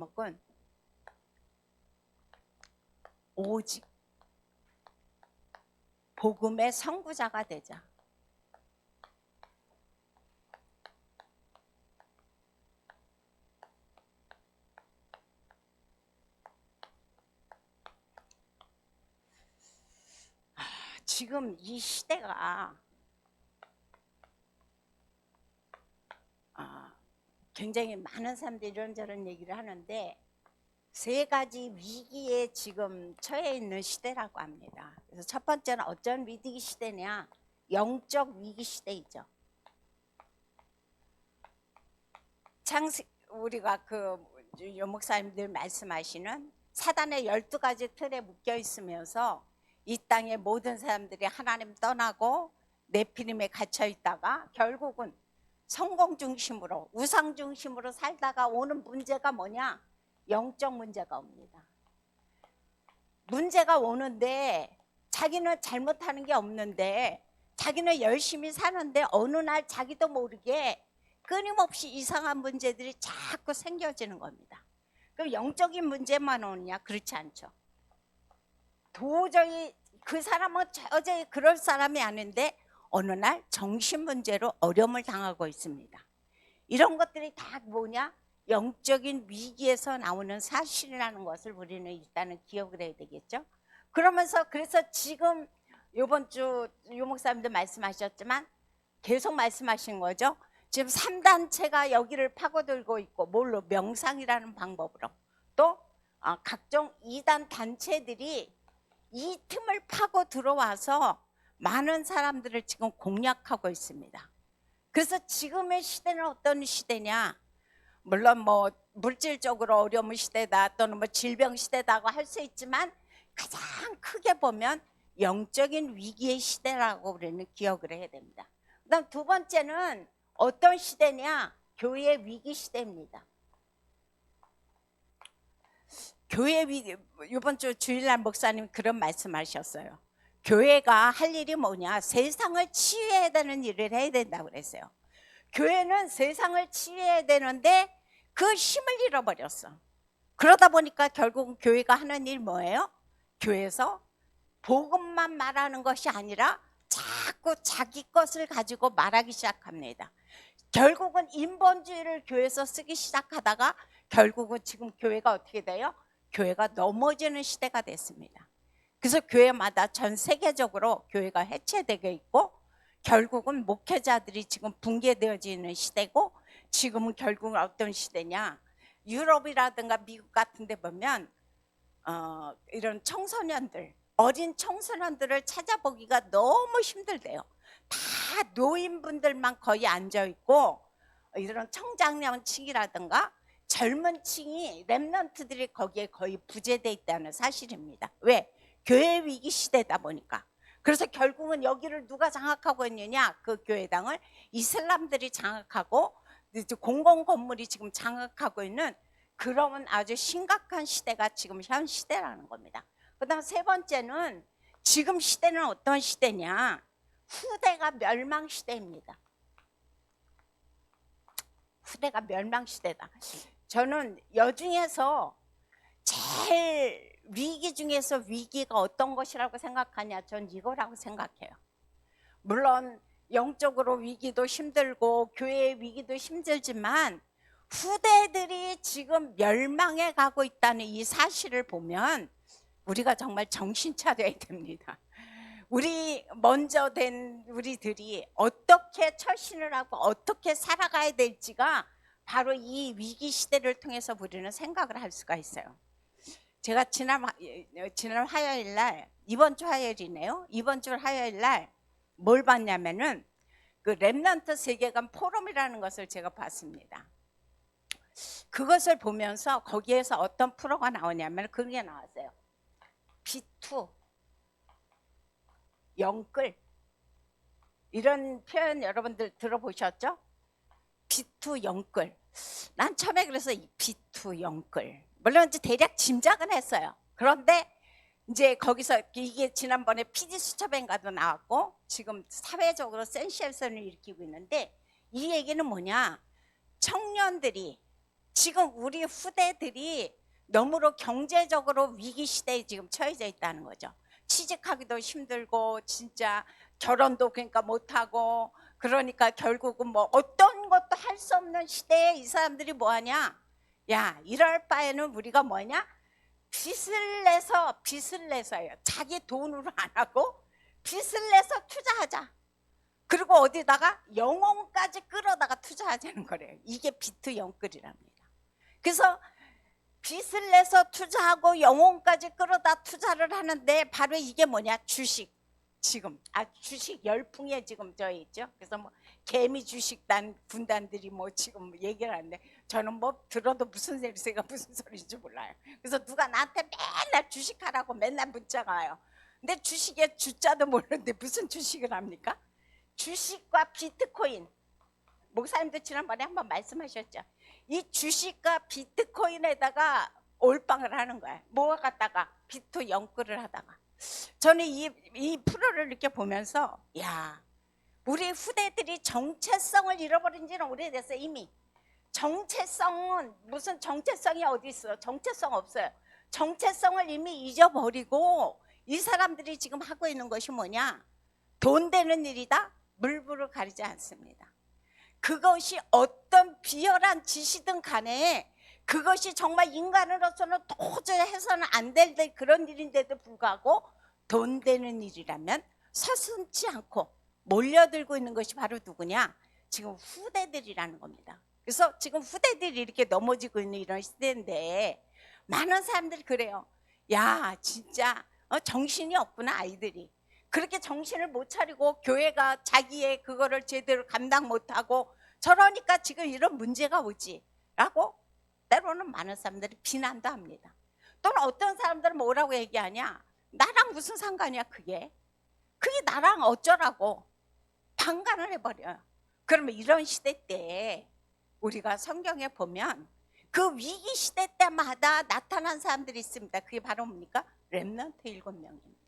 제목은 오직 복음의 선구자가 되자. 지금 이 시대가 굉장히 많은 사람들이 이런저런 얘기를 하는데 세 가지 위기에 지금 처해 있는 시대라고 합니다. 그래서 첫 번째는 어떤 위기 시대냐? 영적 위기 시대이죠. 우리가 요 목사님들 말씀하시는 사단의 12가지 틀에 묶여 있으면서 이 땅의 모든 사람들이 하나님 떠나고 네피림에 갇혀 있다가 결국은 성공 중심으로 우상 중심으로 살다가 오는 문제가 뭐냐? 영적 문제가 옵니다. 문제가 오는데 자기는 잘못하는 게 없는데 자기는 열심히 사는데 어느 날 자기도 모르게 끊임없이 이상한 문제들이 자꾸 생겨지는 겁니다. 그럼 영적인 문제만 오느냐? 그렇지 않죠. 도저히 그 사람은 어제 그럴 사람이 아닌데 어느 날 정신 문제로 어려움을 당하고 있습니다. 이런 것들이 다 뭐냐? 영적인 위기에서 나오는 사실이라는 것을 우리는 일단은 기억을 해야 되겠죠. 그래서 지금 이번 주 유 목사님도 말씀하셨지만 계속 말씀하신 거죠. 지금 3단체가 여기를 파고들고 있고 뭘로? 명상이라는 방법으로 또 각종 이단 단체들이 이 틈을 파고 들어와서 많은 사람들을 지금 공략하고 있습니다. 그래서 지금의 시대는 어떤 시대냐? 물론 뭐 물질적으로 어려운 시대다 또는 뭐 질병 시대다고 할 수 있지만 가장 크게 보면 영적인 위기의 시대라고 우리는 기억을 해야 됩니다. 그다음 두 번째는 어떤 시대냐? 교회 위기 시대입니다. 교회 위기, 이번 주 주일날 목사님 그런 말씀하셨어요. 교회가 할 일이 뭐냐? 세상을 치유해야 되는 일을 해야 된다고 그랬어요. 교회는 세상을 치유해야 되는데 그 힘을 잃어버렸어. 그러다 보니까 결국은 교회가 하는 일 뭐예요? 교회에서 복음만 말하는 것이 아니라 자꾸 자기 것을 가지고 말하기 시작합니다. 결국은 인본주의를 교회에서 쓰기 시작하다가 결국은 지금 교회가 어떻게 돼요? 교회가 넘어지는 시대가 됐습니다. 그래서 교회마다 전 세계적으로 교회가 해체되고 있고 결국은 목회자들이 지금 붕괴되어지는 시대고 지금은 결국은 어떤 시대냐? 유럽이라든가 미국 같은 데 보면 이런 청소년들, 어린 청소년들을 찾아보기가 너무 힘들대요. 다 노인분들만 거의 앉아있고 이런 청장년층이라든가 젊은 층이 랩런트들이 거기에 거의 부재되어 있다는 사실입니다. 왜? 교회 위기 시대다 보니까. 그래서 결국은 여기를 누가 장악하고 있느냐? 그 교회당을 이슬람들이 장악하고 공공 건물이 지금 장악하고 있는 그러면 아주 심각한 시대가 지금 현 시대라는 겁니다. 그다음 세 번째는 지금 시대는 어떤 시대냐? 후대가 멸망 시대입니다. 후대가 멸망 시대다. 저는 여중에서 제일 위기 중에서 위기가 어떤 것이라고 생각하냐? 전 이거라고 생각해요. 물론 영적으로 위기도 힘들고 교회의 위기도 힘들지만 후대들이 지금 멸망해 가고 있다는 이 사실을 보면 우리가 정말 정신 차려야 됩니다. 우리 먼저 된 우리들이 어떻게 처신을 하고 어떻게 살아가야 될지가 바로 이 위기 시대를 통해서 우리는 생각을 할 수가 있어요. 제가 지난 화요일 날, 이번 주 화요일이네요. 이번 주 화요일 날 뭘 봤냐면은 그 렘넌트 세계관 포럼이라는 것을 제가 봤습니다. 그것을 보면서 거기에서 어떤 프로가 나오냐면 그런 게 나왔어요. B2 영끌, 이런 표현 여러분들 들어보셨죠? B2 영끌. 난 처음에 그래서 B2 영끌, 물론 이제 대략 짐작은 했어요. 그런데 이제 거기서 이게 지난번에 PD 수첩엔가도 나왔고 지금 사회적으로 센세이션을 일으키고 있는데 이 얘기는 뭐냐? 청년들이 지금 우리 후대들이 너무로 경제적으로 위기 시대에 지금 처해져 있다는 거죠. 취직하기도 힘들고 진짜 결혼도 그러니까 못하고, 그러니까 결국은 뭐 어떤 것도 할 수 없는 시대에 이 사람들이 뭐하냐, 야 이럴 바에는 우리가 뭐냐, 빚을 내서요, 자기 돈으로 안 하고 빚을 내서 투자하자. 그리고 어디다가 영혼까지 끌어다가 투자하자는 거래요. 이게 비트 영끌이랍니다. 그래서 빚을 내서 투자하고 영혼까지 끌어다 투자를 하는데, 바로 이게 뭐냐, 주식. 지금 주식 열풍에 지금 저 있죠. 그래서 뭐 개미 주식단 군단들이 뭐 지금 얘기를 하는데, 저는 뭐 들어도 무슨 소리가 무슨 소리인지 몰라요. 그래서 누가 나한테 맨날 주식하라고 맨날 문자가 와요. 근데 주식의 주자도 모르는데 무슨 주식을 합니까? 주식과 비트코인, 목사님도 지난번에 한번 말씀하셨죠. 이 주식과 비트코인에다가 올빵을 하는 거야. 뭐가 갖다가 비트 영끌을 하다가. 저는 이 프로를 이렇게 보면서, 야, 우리 후대들이 정체성을 잃어버린 지는 오래됐어요. 이미 정체성은, 무슨 정체성이 어디 있어? 정체성 없어요. 정체성을 이미 잊어버리고 이 사람들이 지금 하고 있는 것이 뭐냐, 돈 되는 일이다, 물불을 가리지 않습니다. 그것이 어떤 비열한 짓이든 간에 그것이 정말 인간으로서는 도저히 해서는 안 될 그런 일인데도 불구하고 돈 되는 일이라면 서슴지 않고 몰려들고 있는 것이 바로 누구냐, 지금 후대들이라는 겁니다. 그래서 지금 후대들이 이렇게 넘어지고 있는 이런 시대인데, 많은 사람들이 그래요. 야 진짜 정신이 없구나 아이들이. 그렇게 정신을 못 차리고 교회가 자기의 그거를 제대로 감당 못하고 저러니까 지금 이런 문제가 오지 라고 때로는 많은 사람들이 비난도 합니다. 또는 어떤 사람들은 뭐라고 얘기하냐, 나랑 무슨 상관이야, 그게 나랑 어쩌라고 방관을 해버려요. 그러면 이런 시대 때 우리가 성경에 보면 그 위기 시대 때마다 나타난 사람들이 있습니다. 그게 바로 뭡니까? 렘넌트 7명입니다.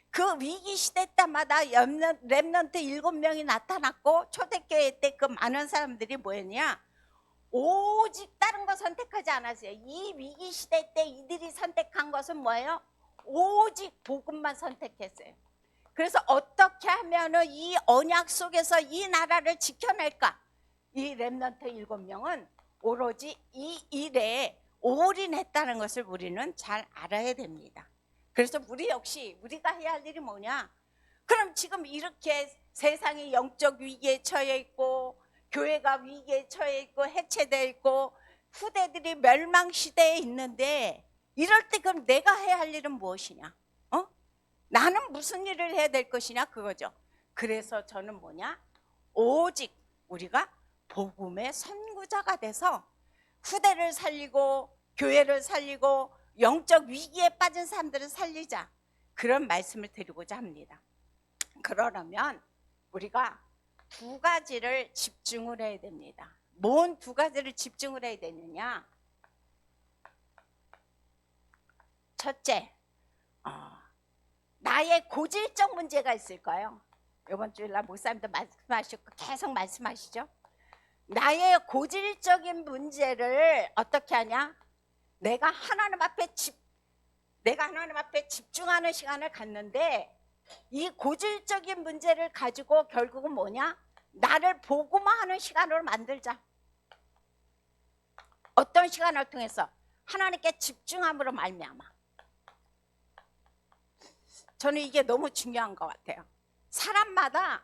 그 위기 시대 때마다 렘넌트 7명이 나타났고, 초대교회 때 그 많은 사람들이 뭐였냐, 오직 다른 거 선택하지 않았어요. 이 위기 시대 때 이들이 선택한 것은 뭐예요? 오직 복음만 선택했어요. 그래서 어떻게 하면은 이 언약 속에서 이 나라를 지켜낼까? 이 렘넌트 7명은 오로지 이 일에 올인했다는 것을 우리는 잘 알아야 됩니다. 그래서 우리 역시 우리가 해야 할 일이 뭐냐? 그럼 지금 이렇게 세상이 영적 위기에 처해 있고, 교회가 위기에 처해 있고, 해체되어 있고, 후대들이 멸망 시대에 있는데, 이럴 때 그럼 내가 해야 할 일은 무엇이냐? 나는 무슨 일을 해야 될 것이냐, 그거죠. 그래서 저는 뭐냐, 오직 우리가 복음의 선구자가 돼서 후대를 살리고 교회를 살리고 영적 위기에 빠진 사람들을 살리자, 그런 말씀을 드리고자 합니다. 그러려면 우리가 두 가지를 집중을 해야 됩니다. 뭔 두 가지를 집중을 해야 되느냐? 첫째, 나의 고질적 문제가 있을까요? 이번 주일날 목사님도 말씀하셨고 계속 말씀하시죠. 나의 고질적인 문제를 어떻게 하냐? 내가 하나님 앞에 집중하는 시간을 갖는데, 이 고질적인 문제를 가지고 결국은 뭐냐? 나를 복음화하는 시간으로 만들자. 어떤 시간을 통해서? 하나님께 집중함으로 말미암아. 저는 이게 너무 중요한 것 같아요. 사람마다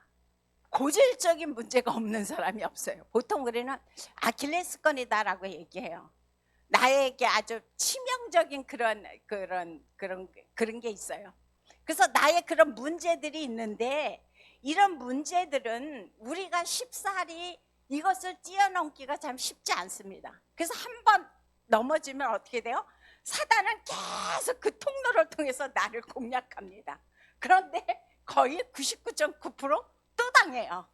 고질적인 문제가 없는 사람이 없어요. 보통 우리는 아킬레스건이다라고 얘기해요. 나에게 아주 치명적인 그런 게 있어요. 그래서 나의 그런 문제들이 있는데, 이런 문제들은 우리가 쉽사리 이것을 뛰어넘기가 참 쉽지 않습니다. 그래서 한번 넘어지면 어떻게 돼요? 사단은 계속 그 통로를 통해서 나를 공략합니다. 그런데 거의 99.9%또 당해요.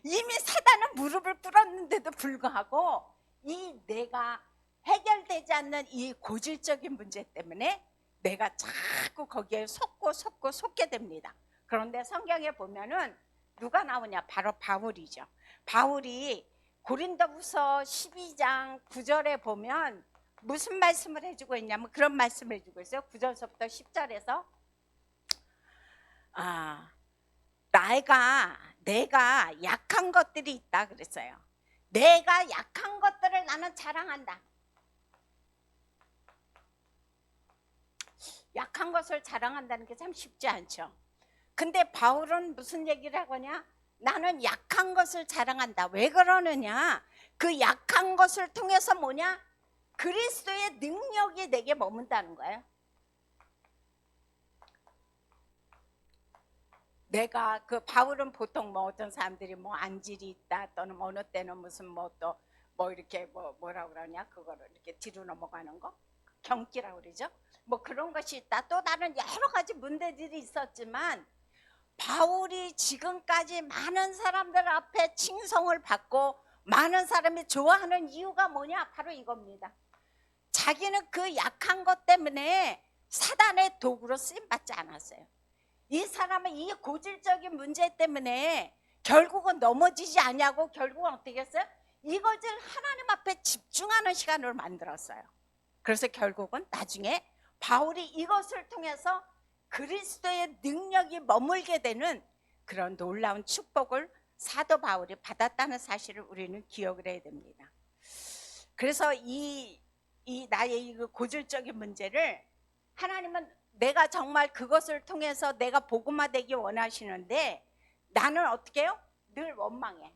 이미 사단은 무릎을 꿇었는데도 불구하고 이 내가 해결되지 않는 이 고질적인 문제 때문에 내가 자꾸 거기에 속게 됩니다. 그런데 성경에 보면은 누가 나오냐? 바로 바울이죠. 바울이 고린도후서 12장 9절에 보면 무슨 말씀을 해주고 있냐면 그런 말씀을 해주고 있어요. 9절서부터 10절에서 내가 약한 것들이 있다 그랬어요. 내가 약한 것들을 나는 자랑한다. 약한 것을 자랑한다는 게 참 쉽지 않죠. 근데 바울은 무슨 얘기를 하거냐? 나는 약한 것을 자랑한다. 왜 그러느냐? 그 약한 것을 통해서 뭐냐? 그리스도의 능력이 내게 머문다는 거예요. 내가 바울은 보통 뭐 어떤 사람들이 뭐 안질이 있다 또는 어느 때는 무슨 뭐 또 뭐 이렇게 뭐라 그러냐 그거를 이렇게 뒤로 넘어가는 거 경기라고 그러죠. 뭐 그런 것이 있다. 또 다른 여러 가지 문제들이 있었지만 바울이 지금까지 많은 사람들 앞에 칭송을 받고 많은 사람이 좋아하는 이유가 뭐냐? 바로 이겁니다. 자기는 그 약한 것 때문에 사단의 도구로 쓰임받지 않았어요. 이 사람은 이 고질적인 문제 때문에 결국은 넘어지지 않냐고 결국은 어떻게 했어요? 이것을 하나님 앞에 집중하는 시간을 만들었어요. 그래서 결국은 나중에 바울이 이것을 통해서 그리스도의 능력이 머물게 되는 그런 놀라운 축복을 사도 바울이 받았다는 사실을 우리는 기억을 해야 됩니다. 그래서 이 나의 이 고질적인 문제를 하나님은 내가 정말 그것을 통해서 내가 복음화되기 원하시는데 나는 어떻게 해요? 늘 원망해.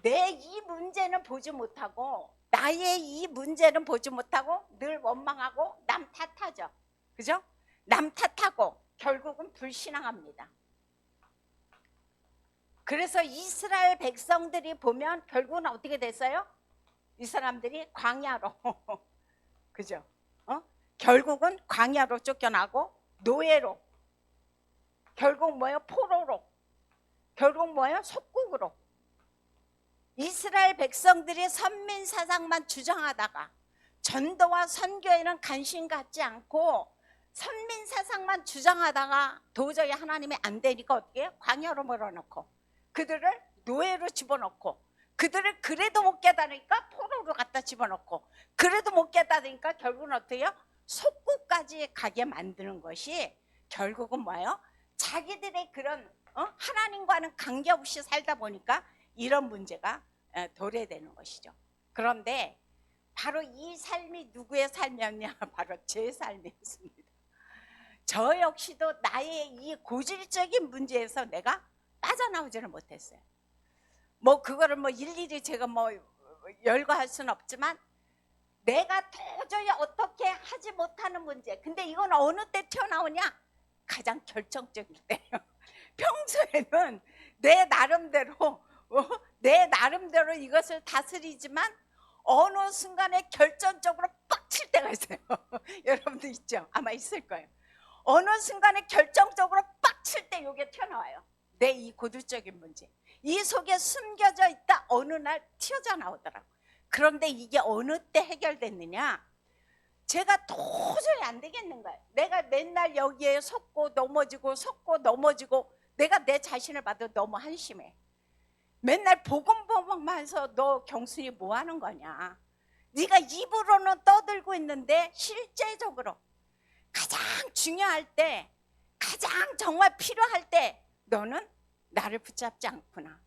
내 이 문제는 보지 못하고 나의 이 문제는 보지 못하고 늘 원망하고 남 탓하죠. 그죠? 남 탓하고 결국은 불신앙합니다. 그래서 이스라엘 백성들이 보면 결국은 어떻게 됐어요? 이 사람들이 광야로 그죠? 결국은 광야로 쫓겨나고 노예로 결국 뭐예요? 포로로 결국 뭐예요? 속국으로 이스라엘 백성들이 선민사상만 주장하다가 전도와 선교에는 관심 갖지 않고 선민사상만 주장하다가 도저히 하나님이 안 되니까 어떻게 해요? 광야로 몰아넣고 그들을 노예로 집어넣고 그들을 그래도 못 깨달으니까 포로로 갖다 집어넣고 그래도 못 깨달으니까 결국은 어떻게 해요? 속국까지 가게 만드는 것이 결국은 뭐예요? 자기들의 그런 하나님과는 관계없이 살다 보니까 이런 문제가 도래되는 것이죠. 그런데 바로 이 삶이 누구의 삶이었냐? 바로 제 삶이었습니다. 저 역시도 나의 이 고질적인 문제에서 내가 빠져나오지를 못했어요. 뭐 그거를 뭐 일일이 제가 뭐 열거할 수는 없지만 내가 도저히 어떻게 하지 못하는 문제. 근데 이건 어느 때 튀어나오냐? 가장 결정적일 때예요. 평소에는 내 나름대로 이것을 다스리지만 어느 순간에 결정적으로 빡칠 때가 있어요. 여러분도 있죠? 아마 있을 거예요. 어느 순간에 결정적으로 빡칠 때 이게 튀어나와요. 내 이 고질적인 문제. 이 속에 숨겨져 있다 어느 날 튀어져 나오더라고요. 그런데 이게 어느 때 해결됐느냐? 제가 도저히 안 되겠는 거예요. 내가 맨날 여기에 섰고 넘어지고 내가 내 자신을 봐도 너무 한심해. 맨날 복음만 해서 너 경순이 뭐 하는 거냐? 네가 입으로는 떠들고 있는데 실제적으로 가장 중요할 때 가장 정말 필요할 때 너는 나를 붙잡지 않구나.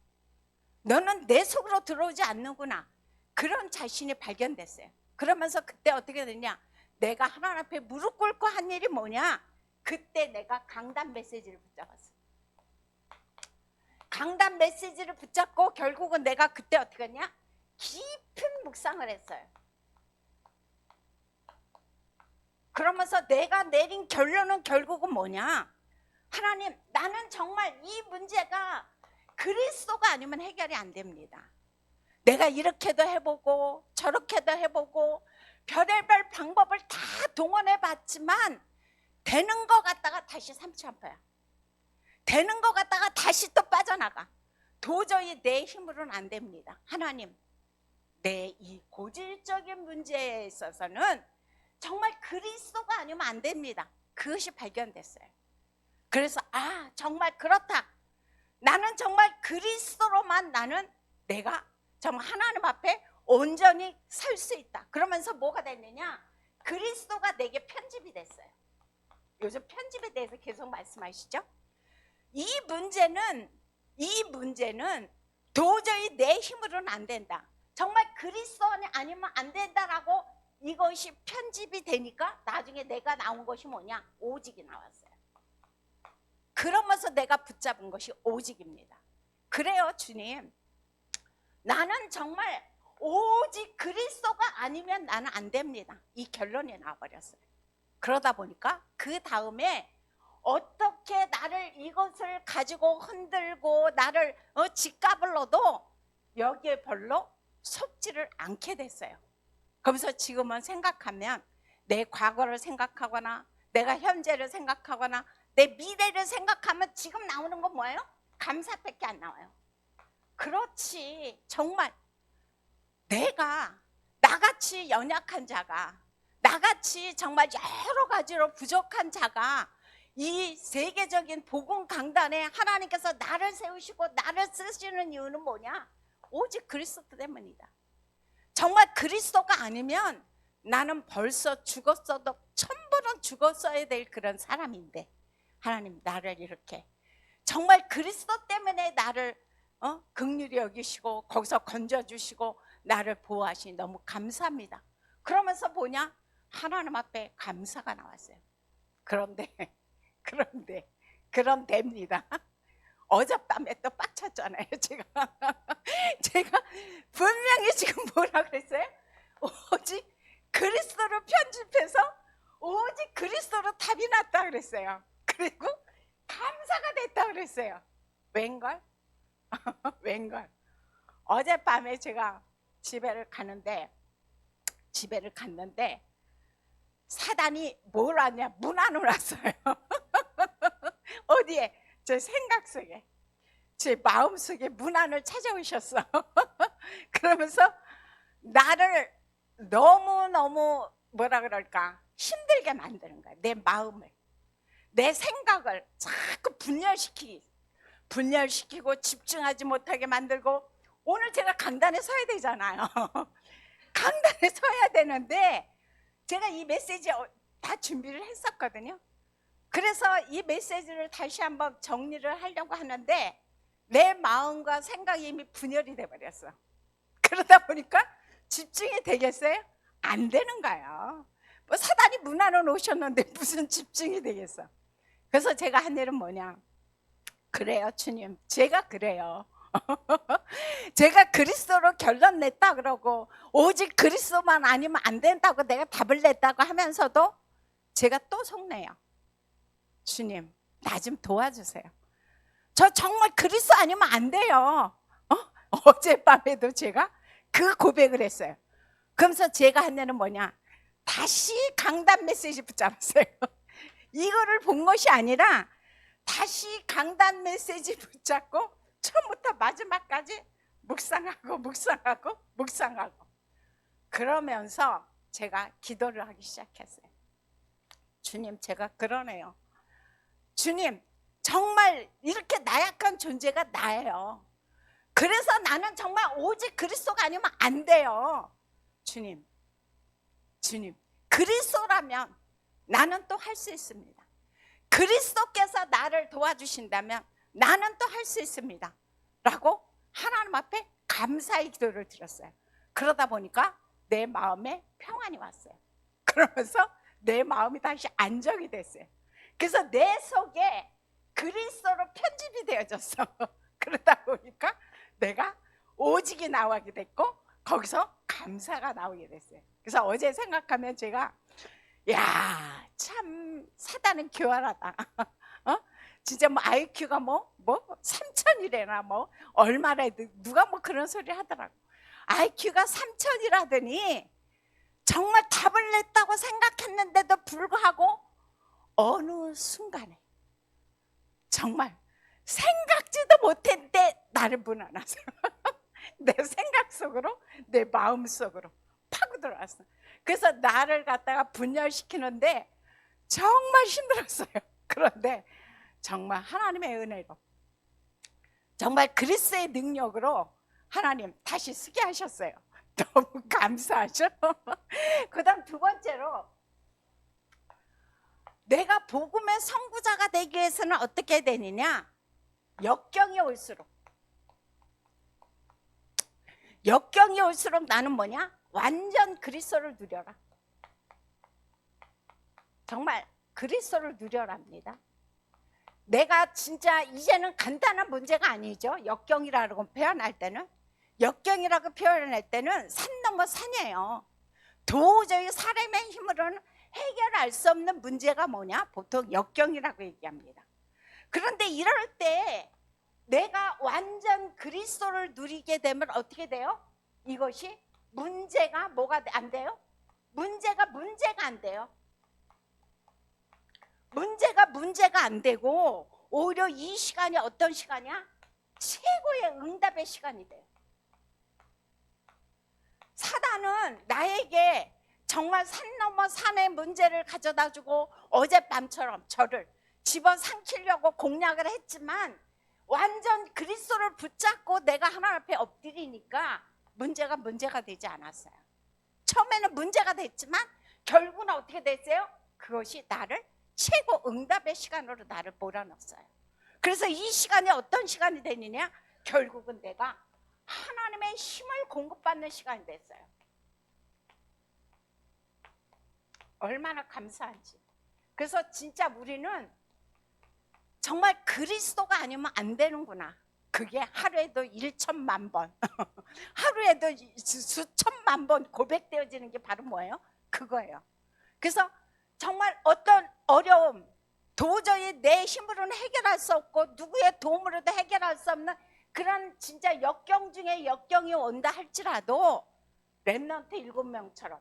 너는 내 속으로 들어오지 않는구나. 그런 자신이 발견됐어요. 그러면서 그때 어떻게 되냐? 내가 하나님 앞에 무릎 꿇고 한 일이 뭐냐? 그때 내가 강단 메시지를 붙잡았어. 강단 메시지를 붙잡고 결국은 내가 그때 어떻게 했냐? 깊은 묵상을 했어요. 그러면서 내가 내린 결론은 결국은 뭐냐? 하나님, 나는 정말 이 문제가 그리스도가 아니면 해결이 안 됩니다. 내가 이렇게도 해보고 저렇게도 해보고 별의별 방법을 다 동원해 봤지만 되는 거 같다가 다시 삼치 아파요. 되는 거 같다가 다시 또 빠져나가. 도저히 내 힘으로는 안 됩니다. 하나님, 내 이 고질적인 문제에 있어서는 정말 그리스도가 아니면 안 됩니다. 그것이 발견됐어요. 그래서 정말 그렇다. 나는 정말 그리스도로만 나는 내가 정말 하나님 앞에 온전히 설 수 있다. 그러면서 뭐가 됐느냐? 그리스도가 내게 편집이 됐어요. 요즘 편집에 대해서 계속 말씀하시죠? 이 문제는 도저히 내 힘으로는 안 된다. 정말 그리스도 아니면 안 된다라고 이것이 편집이 되니까 나중에 내가 나온 것이 뭐냐? 오직이 나왔어요. 그러면서 내가 붙잡은 것이 오직입니다. 그래요, 주님. 나는 정말 오직 그리스도가 아니면 나는 안 됩니다. 이 결론이 나와버렸어요. 그러다 보니까 그 다음에 어떻게 나를 이것을 가지고 흔들고 나를 집값을 넣어도 여기에 별로 속지를 않게 됐어요. 그래서 지금은 생각하면 내 과거를 생각하거나 내가 현재를 생각하거나 내 미래를 생각하면 지금 나오는 건 뭐예요? 감사밖에 안 나와요. 그렇지. 정말 내가 나같이 연약한 자가, 나같이 정말 여러 가지로 부족한 자가 이 세계적인 복음 강단에 하나님께서 나를 세우시고 나를 쓰시는 이유는 뭐냐? 오직 그리스도 때문이다. 정말 그리스도가 아니면 나는 벌써 죽었어도 1000번은 죽었어야 될 그런 사람인데 하나님 나를 이렇게 정말 그리스도 때문에 나를 긍휼히 여기시고 거기서 건져주시고 나를 보호하시니 너무 감사합니다. 그러면서 뭐냐? 하나님 앞에 감사가 나왔어요. 그런데입니다. 어젯밤에 또 빡쳤잖아요. 제가 분명히 지금 뭐라 그랬어요? 오직 그리스도로 편집해서 오직 그리스도로 답이 났다 그랬어요. 그리고 감사가 됐다 그랬어요. 웬걸? 웬걸? 어젯밤에 제가 집에를 갔는데 사단이 뭘 왔냐? 문 안으로 왔어요. 어디에? 제 생각 속에, 제 마음 속에 문 안을 찾아오셨어. 그러면서 나를 너무너무 뭐라 그럴까? 힘들게 만드는 거야. 내 마음을, 내 생각을 자꾸 분열시키고 집중하지 못하게 만들고, 오늘 제가 강단에 서야 되잖아요. 강단에 서야 되는데 제가 이 메시지 다 준비를 했었거든요. 그래서 이 메시지를 다시 한번 정리를 하려고 하는데 내 마음과 생각이 이미 분열이 돼버렸어. 그러다 보니까 집중이 되겠어요? 안 되는 거예요. 뭐 사단이 문 안에 오셨는데 무슨 집중이 되겠어. 그래서 제가 한 일은 뭐냐? 그래요, 주님, 제가 그래요. 제가 그리스도로 결론 냈다 그러고 오직 그리스도만 아니면 안 된다고 내가 답을 냈다고 하면서도 제가 또 속내요. 주님, 나 좀 도와주세요. 저 정말 그리스도 아니면 안 돼요. 어젯밤에도 제가 그 고백을 했어요. 그러면서 제가 한 일은 뭐냐? 다시 강단 메시지 붙잡았어요. 이거를 본 것이 아니라 다시 강단 메시지 붙잡고 처음부터 마지막까지 묵상하고 그러면서 제가 기도를 하기 시작했어요. 주님, 제가 그러네요. 주님, 정말 이렇게 나약한 존재가 나예요. 그래서 나는 정말 오직 그리스도가 아니면 안 돼요. 주님, 그리스도라면 나는 또 할 수 있습니다. 그리스도께서 나를 도와주신다면 나는 또 할 수 있습니다 라고 하나님 앞에 감사의 기도를 드렸어요. 그러다 보니까 내 마음에 평안이 왔어요. 그러면서 내 마음이 다시 안정이 됐어요. 그래서 내 속에 그리스도로 편집이 되어졌어. 그러다 보니까 내가 오직이 나오게 됐고 거기서 감사가 나오게 됐어요. 그래서 어제 생각하면 제가 참 사단은 교활하다. 진짜 뭐 IQ가 뭐 3000이래나 뭐 얼마래, 누가 뭐 그런 소리 하더라고. IQ가 3000이라더니 정말 답을 냈다고 생각했는데도 불구하고 어느 순간에 정말 생각지도 못했는데 나를 무난하세요. 내 생각 속으로, 내 마음 속으로 파고 들어왔어. 그래서 나를 갖다가 분열시키는데 정말 힘들었어요. 그런데 정말 하나님의 은혜로, 정말 그리스도의 능력으로 하나님 다시 쓰게 하셨어요. 너무 감사하죠. 그 다음 두 번째로, 내가 복음의 선구자가 되기 위해서는 어떻게 해야 되느냐, 역경이 올수록 나는 뭐냐, 완전 그리스도를 누려라. 정말 그리스도를 누려랍니다. 내가 진짜 이제는 간단한 문제가 아니죠. 역경이라고 표현할 때는, 산 넘어 산이에요. 도저히 사람의 힘으로는 해결할 수 없는 문제가 뭐냐, 보통 역경이라고 얘기합니다. 그런데 이럴 때 내가 완전 그리스도를 누리게 되면 어떻게 돼요? 이것이 문제가 뭐가 안 돼요? 문제가 안 돼요. 문제가 안 되고, 오히려 이 시간이 어떤 시간이야? 최고의 응답의 시간이 돼요. 사단은 나에게 정말 산 넘어 산의 문제를 가져다 주고 어젯밤처럼 저를 집어삼키려고 공략을 했지만, 완전 그리스도를 붙잡고 내가 하나님 앞에 엎드리니까 문제가 되지 않았어요. 처음에는 문제가 됐지만 결국은 어떻게 됐어요? 그것이 나를 최고 응답의 시간으로 나를 몰아넣었어요. 그래서 이 시간이 어떤 시간이 되느냐, 결국은 내가 하나님의 힘을 공급받는 시간이 됐어요. 얼마나 감사한지. 그래서 진짜 우리는 정말 그리스도가 아니면 안 되는구나. 그게 하루에도 1천만 번 하루에도 수천만 번 고백되어지는 게 바로 뭐예요? 그거예요. 그래서 정말 어떤 어려움, 도저히 내 힘으로는 해결할 수 없고 누구의 도움으로도 해결할 수 없는 그런 진짜 역경 중에 역경이 온다 할지라도, 렘넌트 7명처럼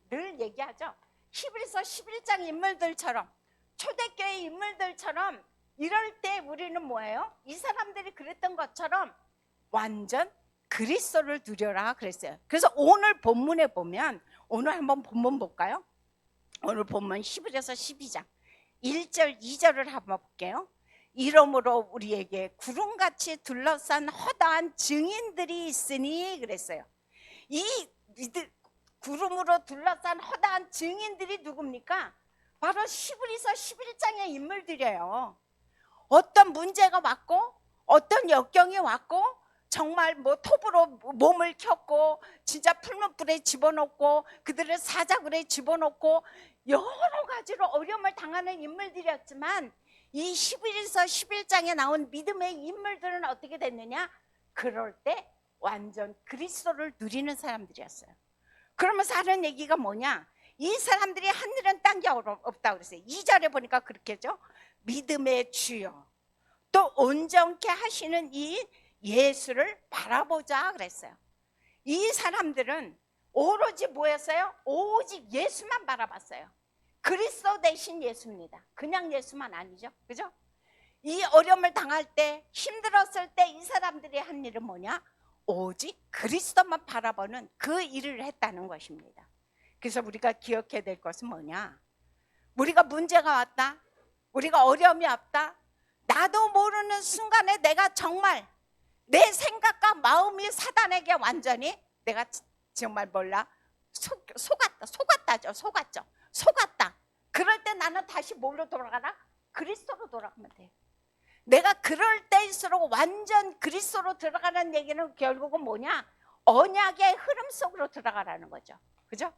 늘 얘기하죠. 히브리서 11장 인물들처럼, 초대교회 인물들처럼, 이럴 때 우리는 뭐예요? 이 사람들이 그랬던 것처럼 완전 그리스도를 누려라 그랬어요. 그래서 오늘 본문에 보면, 오늘 한번 본문 볼까요? 오늘 본문 히브리서 12장 1절 2절을 한번 볼게요. 이러므로 우리에게 구름같이 둘러싼 허다한 증인들이 있으니 그랬어요. 이 구름으로 둘러싼 허다한 증인들이 누굽니까? 바로 히브리서 11장의 인물들이에요. 어떤 문제가 왔고, 어떤 역경이 왔고, 정말 뭐 톱으로 몸을 켰고, 진짜 풀무불에 집어넣고, 그들을 사자굴에 집어넣고, 여러 가지로 어려움을 당하는 인물들이었지만, 이 히브리서 11장에 나온 믿음의 인물들은 어떻게 됐느냐? 그럴 때 완전 그리스도를 누리는 사람들이었어요. 그러면서 하는 얘기가 뭐냐? 이 사람들이 하늘은 딴 게 없다고 그랬어요. 2절에 보니까 그렇게 했죠. 믿음의 주여, 또 온전케 하시는 이 예수를 바라보자 그랬어요. 이 사람들은 오로지 뭐였어요? 오직 예수만 바라봤어요. 그리스도 대신 예수입니다. 그냥 예수만 아니죠, 그죠? 이 어려움을 당할 때, 힘들었을 때 이 사람들이 한 일은 뭐냐? 오직 그리스도만 바라보는 그 일을 했다는 것입니다. 그래서 우리가 기억해야 될 것은 뭐냐? 우리가 문제가 왔다, 우리가 어려움이 왔다, 나도 모르는 순간에 내가 정말 내 생각과 마음이 사단에게 완전히 내가 정말 몰라 속았다. 그럴 때 나는 다시 뭘로 돌아가라? 그리스도로 돌아가면 돼요. 내가 그럴 때일수록 완전 그리스도로 들어가는 얘기는 결국은 뭐냐? 언약의 흐름 속으로 들어가라는 거죠. 그죠?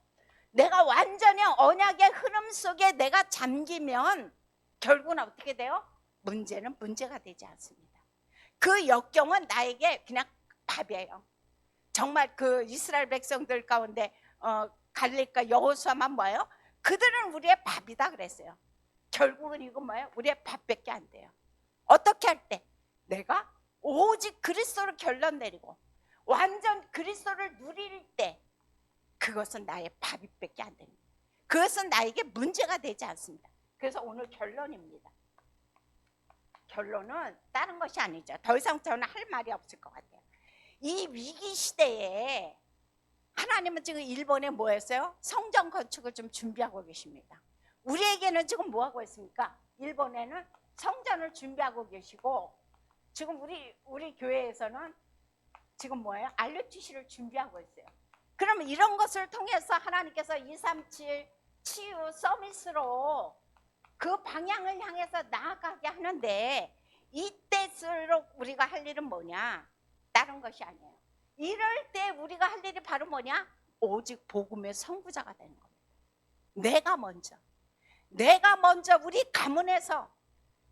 내가 완전히 언약의 흐름 속에 내가 잠기면 결국은 어떻게 돼요? 문제는 문제가 되지 않습니다. 그 역경은 나에게 그냥 밥이에요. 정말 그 이스라엘 백성들 가운데 갈렙과 여호수아만 뭐예요? 그들은 우리의 밥이다 그랬어요. 결국은 이건 뭐예요? 우리의 밥밖에 안 돼요. 어떻게 할 때? 내가 오직 그리스도를 결론 내리고 완전 그리스도를 누릴 때, 그것은 나의 밥이밖에 안 됩니다. 그것은 나에게 문제가 되지 않습니다. 그래서 오늘 결론입니다. 결론은 다른 것이 아니죠. 더 이상 저는 할 말이 없을 것 같아요. 이 위기 시대에 하나님은 지금 일본에 뭐 했어요? 성전 건축을 좀 준비하고 계십니다. 우리에게는 지금 뭐 하고 있습니까? 일본에는 성전을 준비하고 계시고, 지금 우리 교회에서는 지금 뭐예요? RUTC를 준비하고 있어요. 그러면 이런 것을 통해서 하나님께서 237 치유 서밋으로 그 방향을 향해서 나아가게 하는데, 이때일수록 우리가 할 일은 뭐냐? 다른 것이 아니에요. 이럴 때 우리가 할 일이 바로 뭐냐? 오직 복음의 선구자가 되는 겁니다. 내가 먼저 우리 가문에서,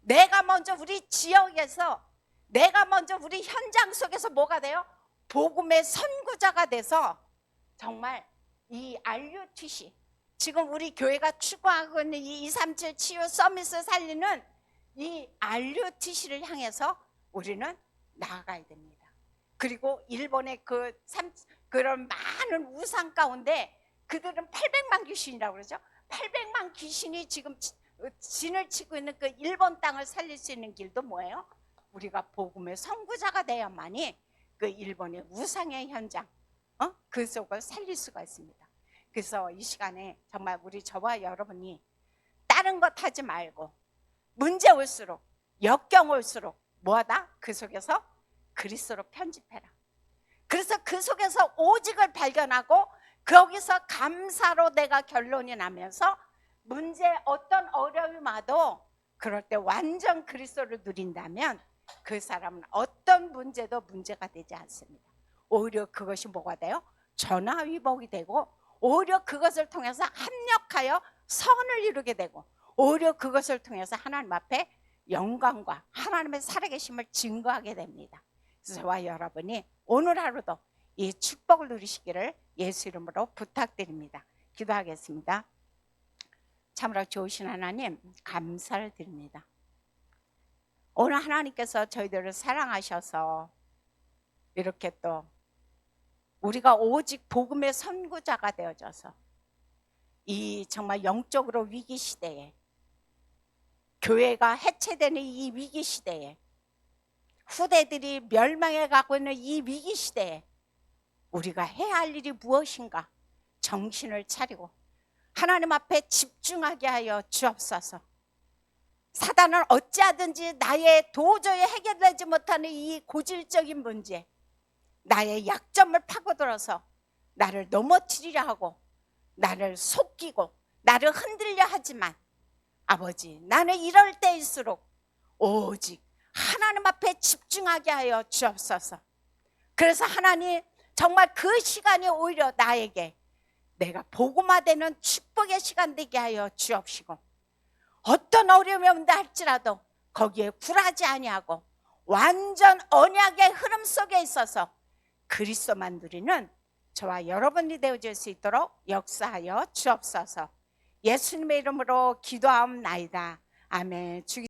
내가 먼저 우리 지역에서, 내가 먼저 우리 현장 속에서 뭐가 돼요? 복음의 선구자가 돼서 정말 이 RUTC, 지금 우리 교회가 추구하고 있는 이 237 치유 서밋을 살리는 이 RUTC를 향해서 우리는 나아가야 됩니다. 그리고 일본의 그런 많은 우상 가운데 그들은 800만 귀신이라고 그러죠. 800만 귀신이 지금 진을 치고 있는 그 일본 땅을 살릴 수 있는 길도 뭐예요? 우리가 복음의 선구자가 되어야만이 그 일본의 우상의 현장, 그 속을 살릴 수가 있습니다. 그래서 이 시간에 정말 우리 저와 여러분이 다른 것 하지 말고 문제 올수록, 역경 올수록 뭐하다? 그 속에서 그리스도로 편집해라. 그래서 그 속에서 오직을 발견하고 거기서 감사로 내가 결론이 나면서 문제 어떤 어려움이 와도 그럴 때 완전 그리스도를 누린다면 그 사람은 어떤 문제도 문제가 되지 않습니다. 오히려 그것이 뭐가 돼요? 전화위복이 되고, 오히려 그것을 통해서 합력하여 선을 이루게 되고, 오히려 그것을 통해서 하나님 앞에 영광과 하나님의 살아계심을 증거하게 됩니다. 그래서 저와 여러분이 오늘 하루도 이 축복을 누리시기를 예수 이름으로 부탁드립니다. 기도하겠습니다. 참으로 좋으신 하나님, 감사를 드립니다. 오늘 하나님께서 저희들을 사랑하셔서 이렇게 또 우리가 오직 복음의 선구자가 되어져서 이 정말 영적으로 위기 시대에, 교회가 해체되는 이 위기 시대에, 후대들이 멸망해 가고 있는 이 위기 시대에 우리가 해야 할 일이 무엇인가 정신을 차리고 하나님 앞에 집중하게 하여 주옵소서. 사단은 어찌하든지 나의 도저히 해결되지 못하는 이 고질적인 문제, 나의 약점을 파고들어서 나를 넘어뜨리려 하고 나를 속이고 나를 흔들려 하지만, 아버지, 나는 이럴 때일수록 오직 하나님 앞에 집중하게 하여 주옵소서. 그래서 하나님, 정말 그 시간이 오히려 나에게 내가 복음화되는 축복의 시간 되게 하여 주옵시고, 어떤 어려움이 온다 할지라도 거기에 굴하지 아니하고 완전 언약의 흐름 속에 있어서 그리스도만 누리는 저와 여러분이 되어질 수 있도록 역사하여 주옵소서. 예수님의 이름으로 기도하옵나이다. 아멘.